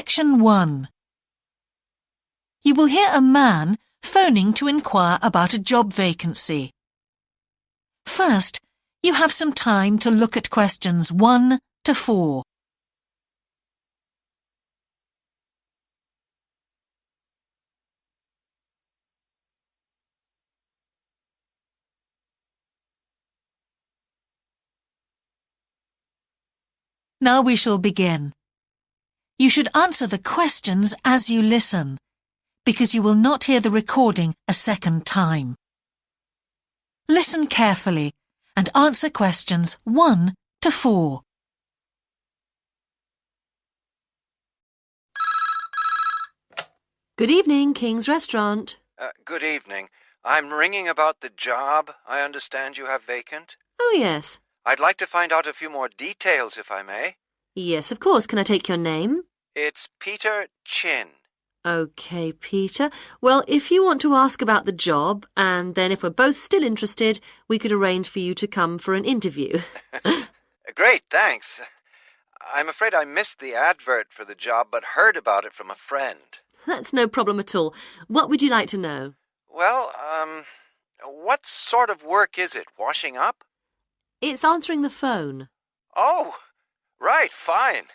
Section 1. You will hear a man phoning to inquire about a job vacancy. First, you have some time to look at questions 1 to 4. Now we shall begin. You should answer the questions as you listen, because you will not hear the recording a second time. Listen carefully and answer questions 1 to 4. Good evening, King's Restaurant. Good evening. I'm ringing about the job I understand you have vacant. Oh, yes. I'd like to find out a few more details, if I may. Yes, of course. Can I take your name? It's Peter Chin. OK, Peter. Well, if you want to ask about the job, and then if we're both still interested, we could arrange for you to come for an interview. Great, thanks. I'm afraid I missed the advert for the job, but heard about it from a friend. That's no problem at all. What would you like to know? Well, what sort of work is it? Washing up? It's answering the phone. Oh, right, fine.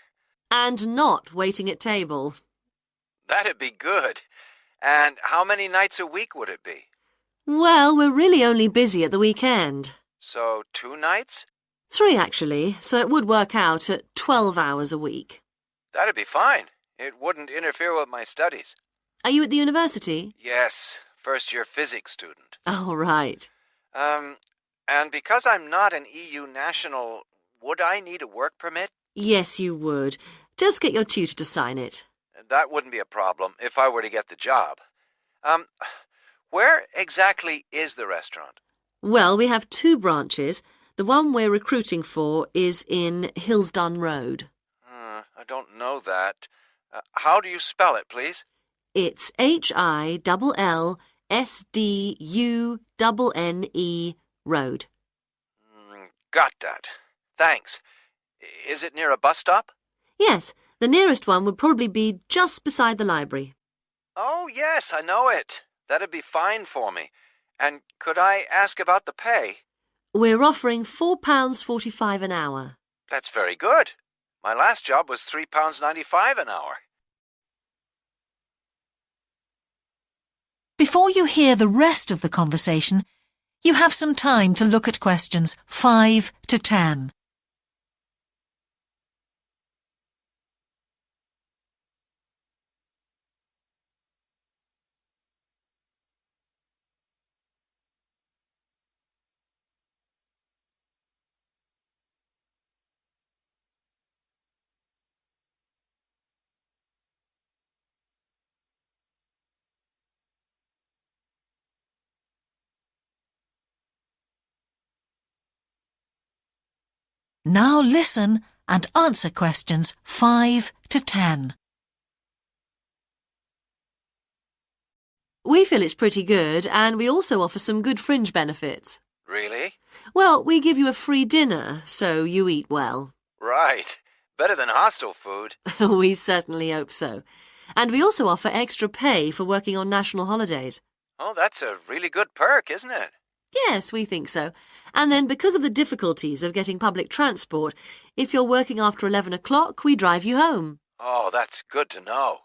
And not waiting at table. That'd be good. And how many nights a week would it be? Well, we're really only busy at the weekend. So 2 nights? 3, actually, so it would work out at 12 hours a week. That'd be fine. It wouldn't interfere with my studies. Are you at the university? Yes, first-year physics student. Oh, right. And because I'm not an EU national, would I need a work permit? Yes, you would. Just get your tutor to sign it. That wouldn't be a problem if I were to get the job. Where exactly is the restaurant? Well, we have 2 branches. The one we're recruiting for is in Hillsdon Road. I don't know that. How do you spell it, please? It's HILLSDUNNE Road. Got that. Thanks. Is it near a bus stop? Yes, the nearest one would probably be just beside the library. Oh, yes, I know it. That'd be fine for me. And could I ask about the pay? We're offering £4.45 an hour. That's very good. My last job was £3.95 an hour. Before you hear the rest of the conversation, you have some time to look at questions 5 to 10. Now listen and answer questions 5 to 10. We feel it's pretty good, and we also offer some good fringe benefits. Really? Well, we give you a free dinner, so you eat well. Right. Better than hostel food. We certainly hope so. And we also offer extra pay for working on national holidays. Oh, that's a really good perk, isn't it? Yes, we think so. And then because of the difficulties of getting public transport, if you're working after 11 o'clock, we drive you home. Oh, that's good to know.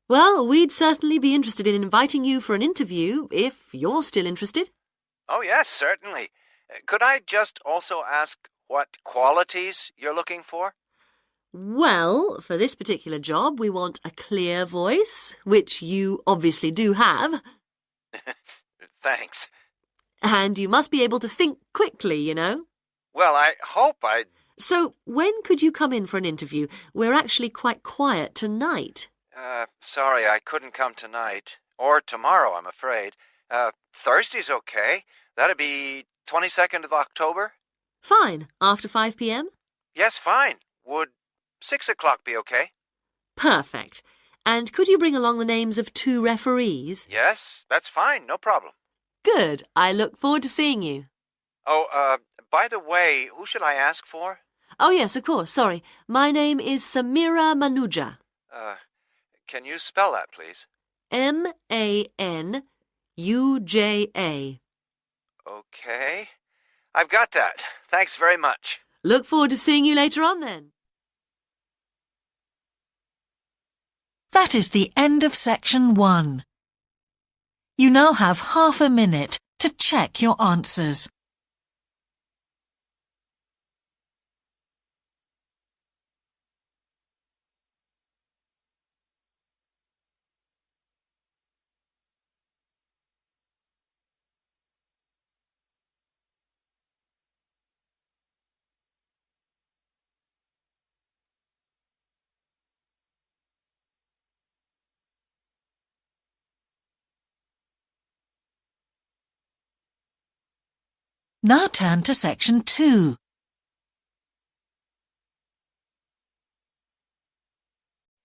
Well, we'd certainly be interested in inviting you for an interview, if you're still interested. Oh, yes, certainly. Could I just also ask what qualities you're looking for? Well, for this particular job, we want a clear voice, which you obviously do have. Thanks. And you must be able to think quickly, you know. Well, I hope I... So, when could you come in for an interview? We're actually quite quiet tonight. Sorry, I couldn't come tonight. Or tomorrow, I'm afraid. Thursday's okay. That'd be 22nd of October? Fine. After 5 p.m? Yes, fine. Would 6 o'clock be okay? Perfect. And could you bring along the names of 2 referees? Yes, that's fine. No problem. Good. I look forward to seeing you. Oh, by the way, who should I ask for? Oh, yes, of course. Sorry. My name is Samira Manuja. Can you spell that, please? Manuja. Okay. I've got that. Thanks very much. Look forward to seeing you later on then. That is the end of section 1. You now have half a minute to check your answers. Now turn to section 2.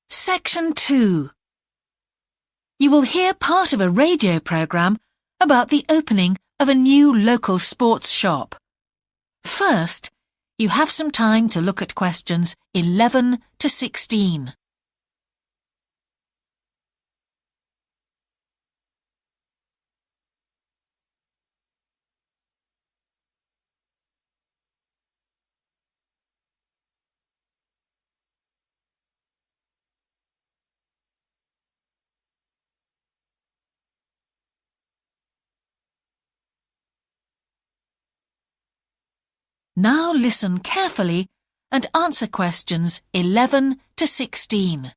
Section 2. You will hear part of a radio program about the opening of a new local sports shop. First, you have some time to look at questions 11 to 16. Now listen carefully and answer questions 11 to 16.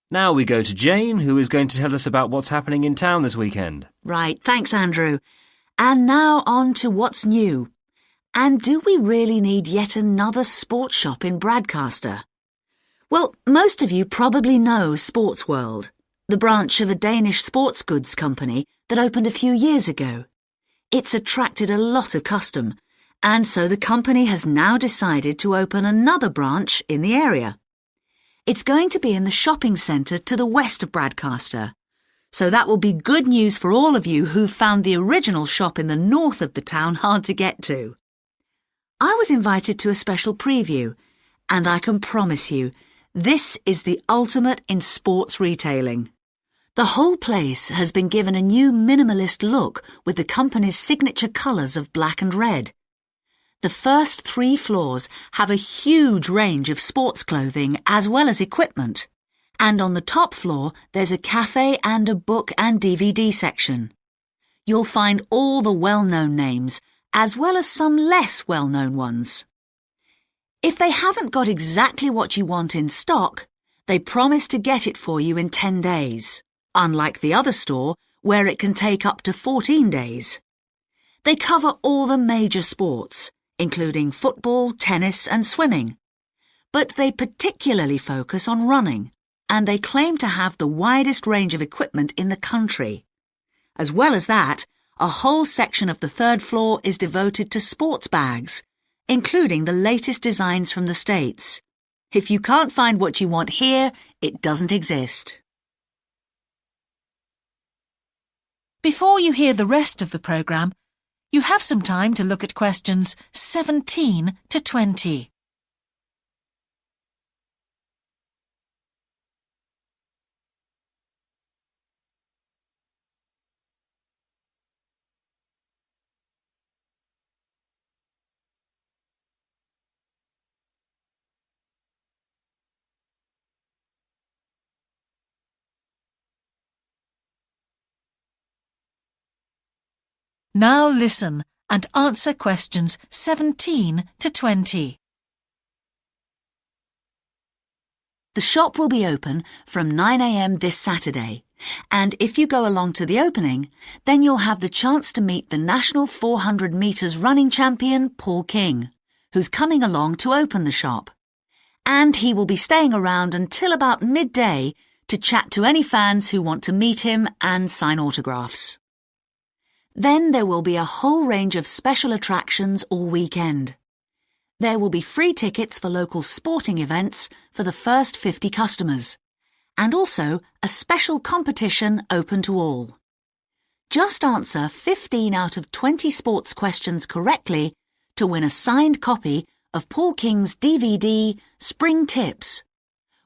Now we go to Jane, who is going to tell us about what's happening in town this weekend. Right, thanks, Andrew. And now on to what's new. And do we really need yet another sports shop in Bradcaster? Well, most of you probably know Sports World, the branch of a Danish sports goods company that opened a few years ago. It's attracted a lot of custom, and so the company has now decided to open another branch in the area. It's going to be in the shopping centre to the west of Bradcaster, so that will be good news for all of you who found the original shop in the north of the town hard to get to. I was invited to a special preview, and I can promise you, this is the ultimate in sports retailing. The whole place has been given a new minimalist look with the company's signature colours of black and red. The first 3 floors have a huge range of sports clothing as well as equipment. And on the top floor, there's a cafe and a book and DVD section. You'll find all the well-known names, as well as some less well-known ones. If they haven't got exactly what you want in stock, they promise to get it for you in 10 days. Unlike the other store, where it can take up to 14 days. They cover all the major sports, including football, tennis and swimming. But they particularly focus on running, and they claim to have the widest range of equipment in the country. As well as that, a whole section of the 3rd floor is devoted to sports bags, including the latest designs from the States. If you can't find what you want here, it doesn't exist. Before you hear the rest of the programme, you have some time to look at questions 17 to 20. Now listen and answer questions 17 to 20. The shop will be open from 9 a.m. this Saturday, and if you go along to the opening, then you'll have the chance to meet the national 400 metres running champion Paul King, who's coming along to open the shop. And he will be staying around until about midday to chat to any fans who want to meet him and sign autographs. Then there will be a whole range of special attractions all weekend. There will be free tickets for local sporting events for the first 50 customers, and also a special competition open to all. Just answer 15 out of 20 sports questions correctly to win a signed copy of Paul King's DVD Spring Tips,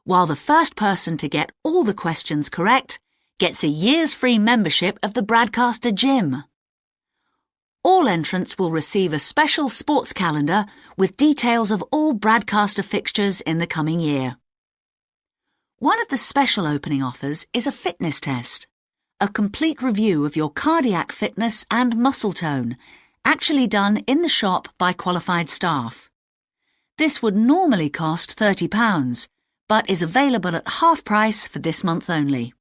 while the first person to get all the questions correct gets a year's free membership of the Bradcaster Gym. All entrants will receive a special sports calendar with details of all Bradcaster fixtures in the coming year. One of the special opening offers is a fitness test, a complete review of your cardiac fitness and muscle tone, actually done in the shop by qualified staff. This would normally cost £30, but is available at half price for this month only.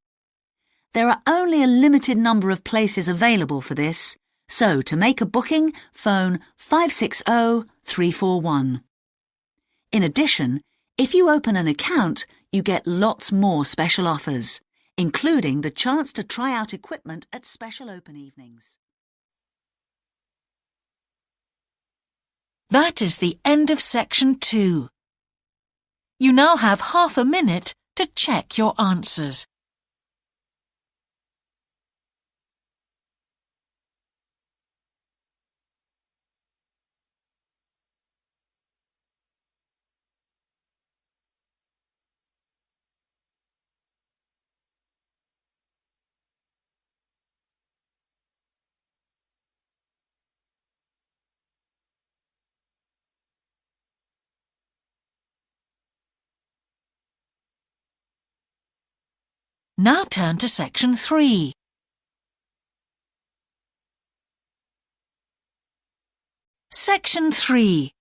There are only a limited number of places available for this, so to make a booking, phone 560-341. In addition, if you open an account, you get lots more special offers, including the chance to try out equipment at special open evenings. That is the end of section 2. You now have half a minute to check your answers. Now turn to section 3. Section 3.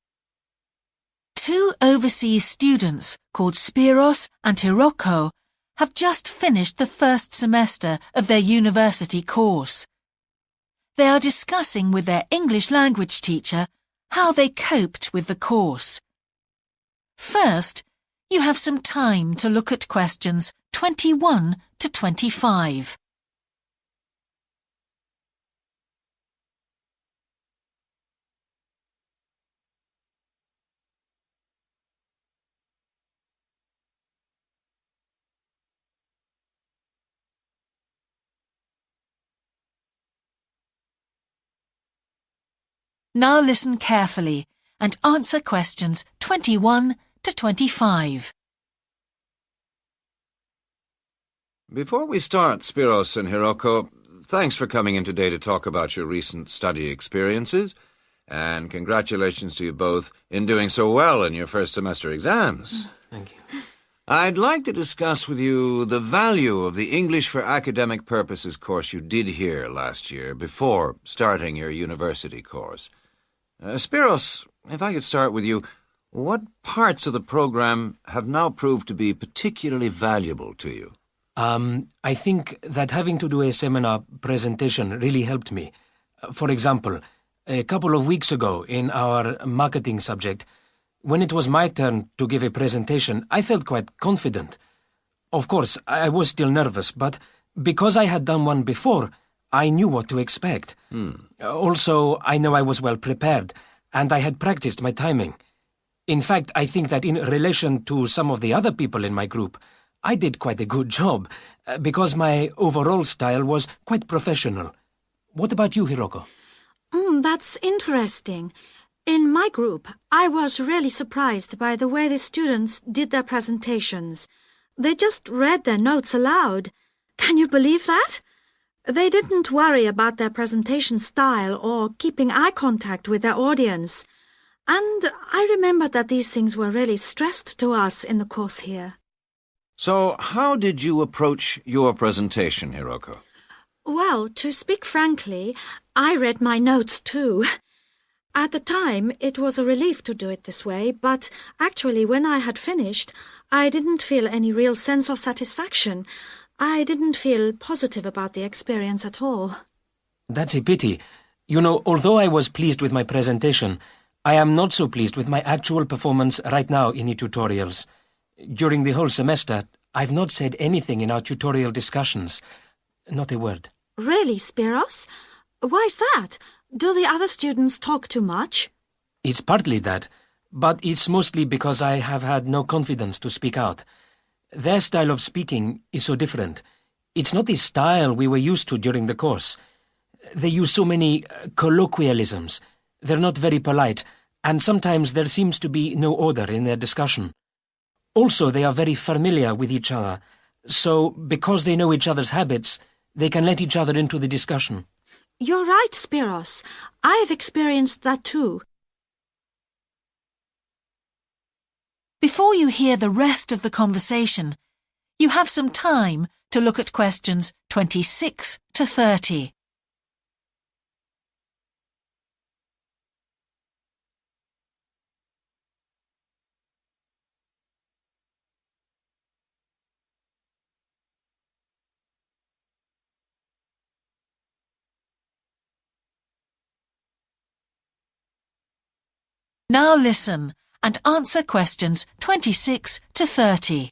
Two overseas students called Spiros and Hiroko have just finished the first semester of their university course. They are discussing with their English language teacher how they coped with the course. First, you have some time to look at questions 21 to 25. Now listen carefully and answer questions 21 to 25. Before we start, Spiros and Hiroko, thanks for coming in today to talk about your recent study experiences, and congratulations to you both in doing so well in your first semester exams. Thank you. I'd like to discuss with you the value of the English for Academic Purposes course you did here last year before starting your university course. Spiros, if I could start with you, what parts of the program have now proved to be particularly valuable to you? I think that having to do a seminar presentation really helped me. For example, a couple of weeks ago in our marketing subject, when it was my turn to give a presentation, I felt quite confident. Of course, I was still nervous, but because I had done one before, I knew what to expect. Also, I know I was well prepared, and I had practiced my timing. In fact, I think that in relation to some of the other people in my group, I did quite a good job, because my overall style was quite professional. What about you, Hiroko? That's interesting. In my group, I was really surprised by the way the students did their presentations. They just read their notes aloud. Can you believe that? They didn't worry about their presentation style or keeping eye contact with their audience. And I remember that these things were really stressed to us in the course here. So, how did you approach your presentation, Hiroko? Well, to speak frankly, I read my notes too. At the time, it was a relief to do it this way, but actually when I had finished, I didn't feel any real sense of satisfaction. I didn't feel positive about the experience at all. That's a pity. You know, although I was pleased with my presentation, I am not so pleased with my actual performance right now in the tutorials. During the whole semester, I've not said anything in our tutorial discussions. Not a word. Really, Spiros? Why's that? Do the other students talk too much? It's partly that, but it's mostly because I have had no confidence to speak out. Their style of speaking is so different. It's not the style we were used to during the course. They use so many colloquialisms. They're not very polite, and sometimes there seems to be no order in their discussion. Also, they are very familiar with each other, so because they know each other's habits, they can let each other into the discussion. You're right, Spiros. I've experienced that too. Before you hear the rest of the conversation, you have some time to look at questions 26 to 30. Now listen and answer questions 26 to 30.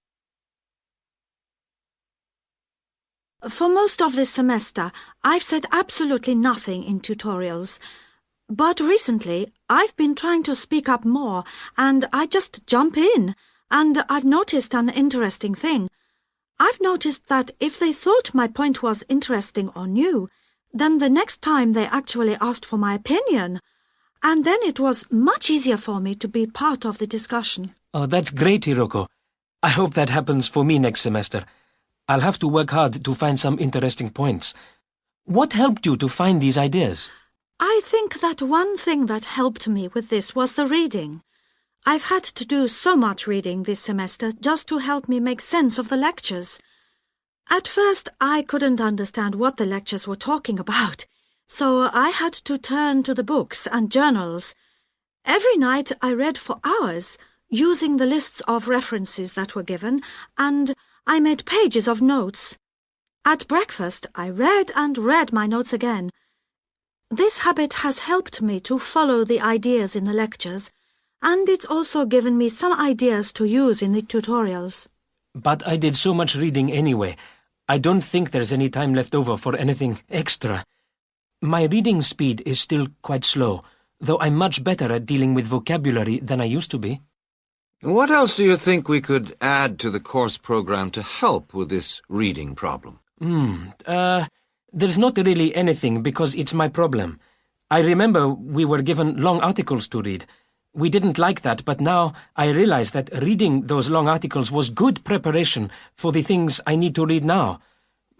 For most of this semester, I've said absolutely nothing in tutorials. But recently, I've been trying to speak up more, and I just jump in, and I've noticed an interesting thing. I've noticed that if they thought my point was interesting or new, then the next time they actually asked for my opinion. And then it was much easier for me to be part of the discussion. Oh, that's great, Hiroko. I hope that happens for me next semester. I'll have to work hard to find some interesting points. What helped you to find these ideas? I think that one thing that helped me with this was the reading. I've had to do so much reading this semester just to help me make sense of the lectures. At first, I couldn't understand what the lectures were talking about, so I had to turn to the books and journals. Every night I read for hours, using the lists of references that were given, and I made pages of notes. At breakfast, I read and read my notes again. This habit has helped me to follow the ideas in the lectures, and it's also given me some ideas to use in the tutorials. But I did so much reading anyway. I don't think there's any time left over for anything extra. My reading speed is still quite slow, though I'm much better at dealing with vocabulary than I used to be. What else do you think we could add to the course program to help with this reading problem? There's not really anything because it's my problem. I remember we were given long articles to read. We didn't like that, but now I realize that reading those long articles was good preparation for the things I need to read now.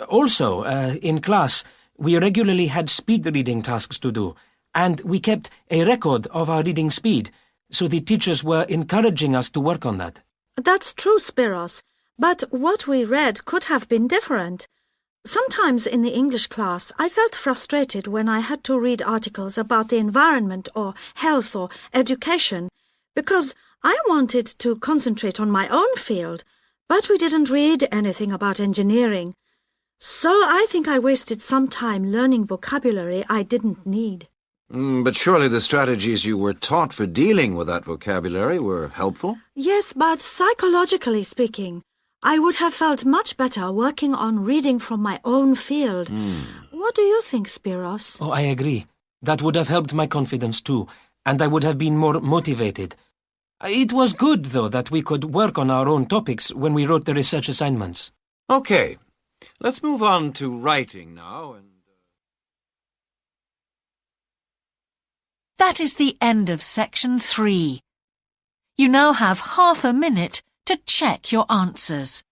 Also, in class, we regularly had speed reading tasks to do, and we kept a record of our reading speed, so the teachers were encouraging us to work on that. That's true, Spiros, but what we read could have been different. Sometimes in the English class, I felt frustrated when I had to read articles about the environment or health or education, because I wanted to concentrate on my own field, but we didn't read anything about engineering. So I think I wasted some time learning vocabulary I didn't need. But surely the strategies you were taught for dealing with that vocabulary were helpful? Yes, but psychologically speaking, I would have felt much better working on reading from my own field. What do you think, Spiros? Oh, I agree. That would have helped my confidence too, and I would have been more motivated. It was good, though, that we could work on our own topics when we wrote the research assignments. Okay, let's move on to writing now. That is the end of section 3. You now have half a minute to check your answers.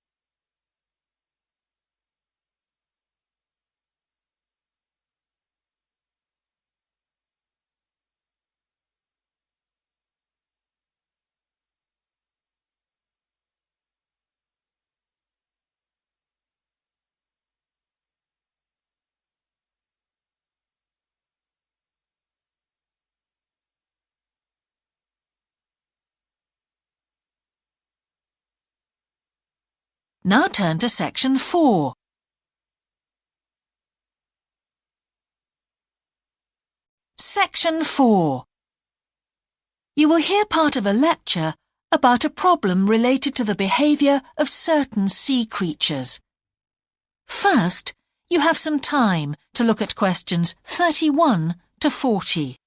Now turn to section 4. Section 4. You will hear part of a lecture about a problem related to the behaviour of certain sea creatures. First, you have some time to look at questions 31 to 40.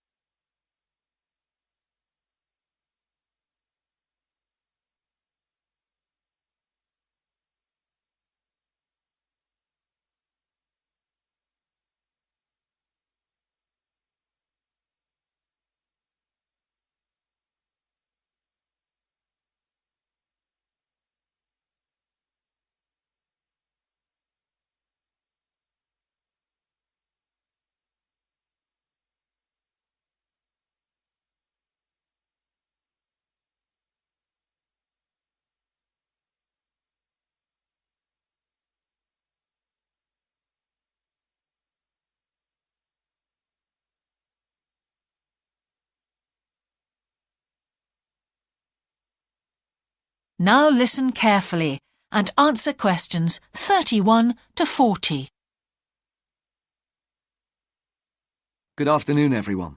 Now listen carefully and answer questions 31 to 40. Good afternoon, everyone.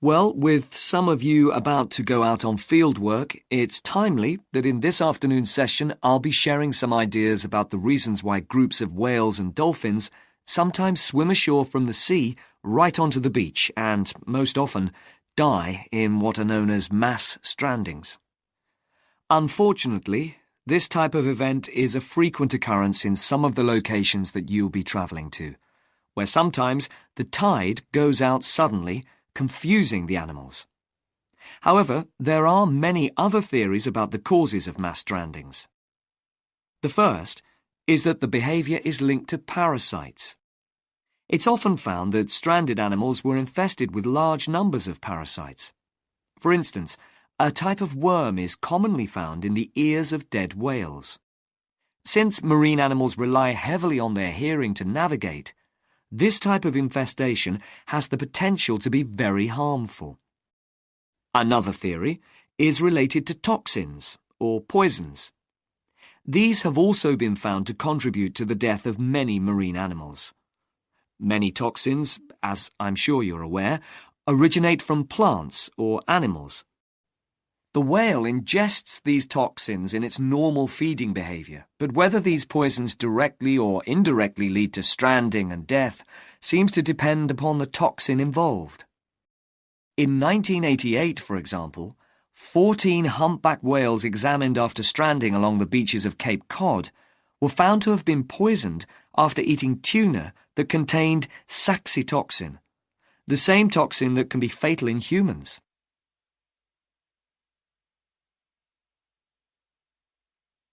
Well, with some of you about to go out on field work, it's timely that in this afternoon's session I'll be sharing some ideas about the reasons why groups of whales and dolphins sometimes swim ashore from the sea right onto the beach and, most often, die in what are known as mass strandings. Unfortunately, this type of event is a frequent occurrence in some of the locations that you'll be travelling to, where sometimes the tide goes out suddenly, confusing the animals. However, there are many other theories about the causes of mass strandings. The first is that the behaviour is linked to parasites. It's often found that stranded animals were infested with large numbers of parasites. For instance, a type of worm is commonly found in the ears of dead whales. Since marine animals rely heavily on their hearing to navigate, this type of infestation has the potential to be very harmful. Another theory is related to toxins, or poisons. These have also been found to contribute to the death of many marine animals. Many toxins, as I'm sure you're aware, originate from plants or animals. The whale ingests these toxins in its normal feeding behaviour, but whether these poisons directly or indirectly lead to stranding and death seems to depend upon the toxin involved. In 1988, for example, 14 humpback whales examined after stranding along the beaches of Cape Cod were found to have been poisoned after eating tuna that contained saxitoxin, the same toxin that can be fatal in humans.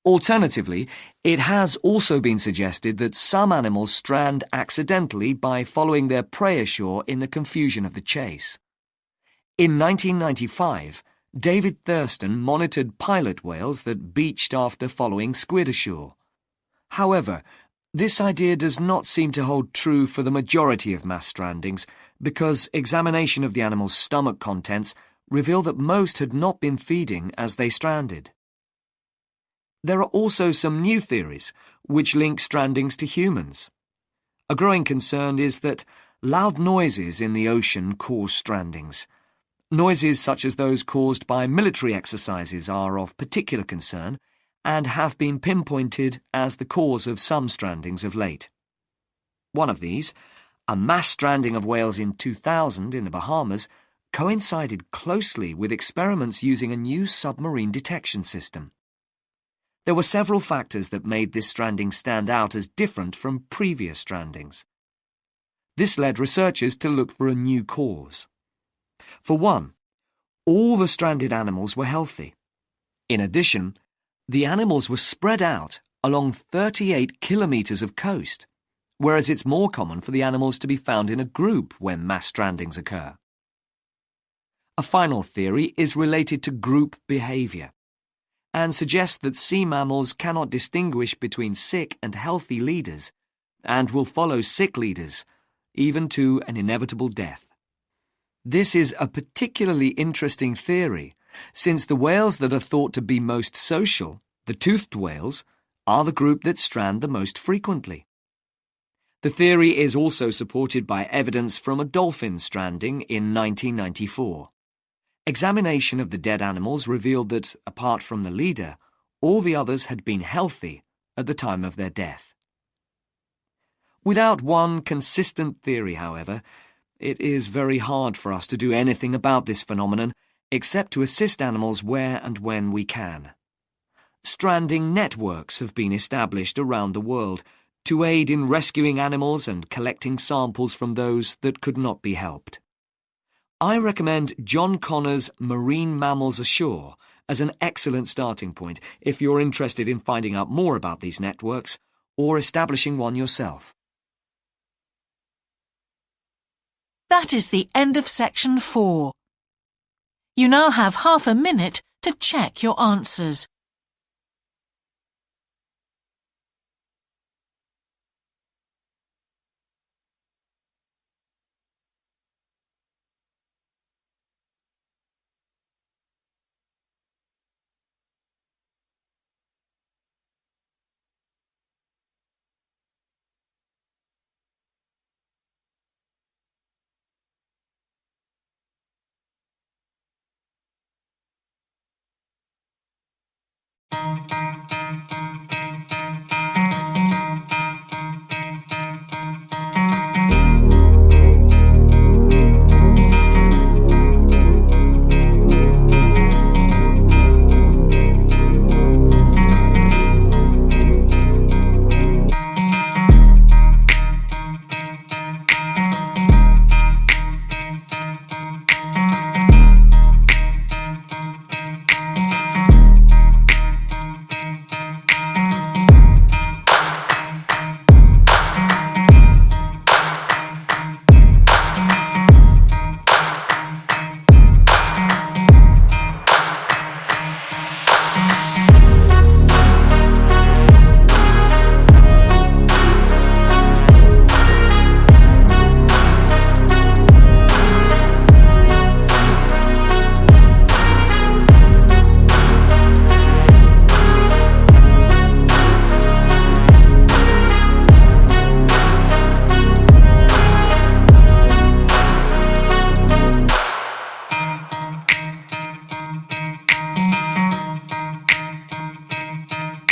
Alternatively, it has also been suggested that some animals strand accidentally by following their prey ashore in the confusion of the chase. In 1995, David Thurston monitored pilot whales that beached after following squid ashore. However, this idea does not seem to hold true for the majority of mass strandings because examination of the animal's stomach contents revealed that most had not been feeding as they stranded. There are also some new theories which link strandings to humans. A growing concern is that loud noises in the ocean cause strandings. Noises such as those caused by military exercises are of particular concern and have been pinpointed as the cause of some strandings of late. One of these, a mass stranding of whales in 2000 in the Bahamas, coincided closely with experiments using a new submarine detection system. There were several factors that made this stranding stand out as different from previous strandings. This led researchers to look for a new cause. For one, all the stranded animals were healthy. In addition, the animals were spread out along 38 kilometres of coast, whereas it's more common for the animals to be found in a group when mass strandings occur. A final theory is related to group behaviour, and suggests that sea mammals cannot distinguish between sick and healthy leaders, and will follow sick leaders, even to an inevitable death. This is a particularly interesting theory, since the whales that are thought to be most social, the toothed whales, are the group that strand the most frequently. The theory is also supported by evidence from a dolphin stranding in 1994. Examination of the dead animals revealed that, apart from the leader, all the others had been healthy at the time of their death. Without one consistent theory, however, it is very hard for us to do anything about this phenomenon except to assist animals where and when we can. Stranding networks have been established around the world to aid in rescuing animals and collecting samples from those that could not be helped. I recommend John Connor's Marine Mammals Ashore as an excellent starting point if you're interested in finding out more about these networks or establishing one yourself. That is the end of section 4. You now have half a minute to check your answers.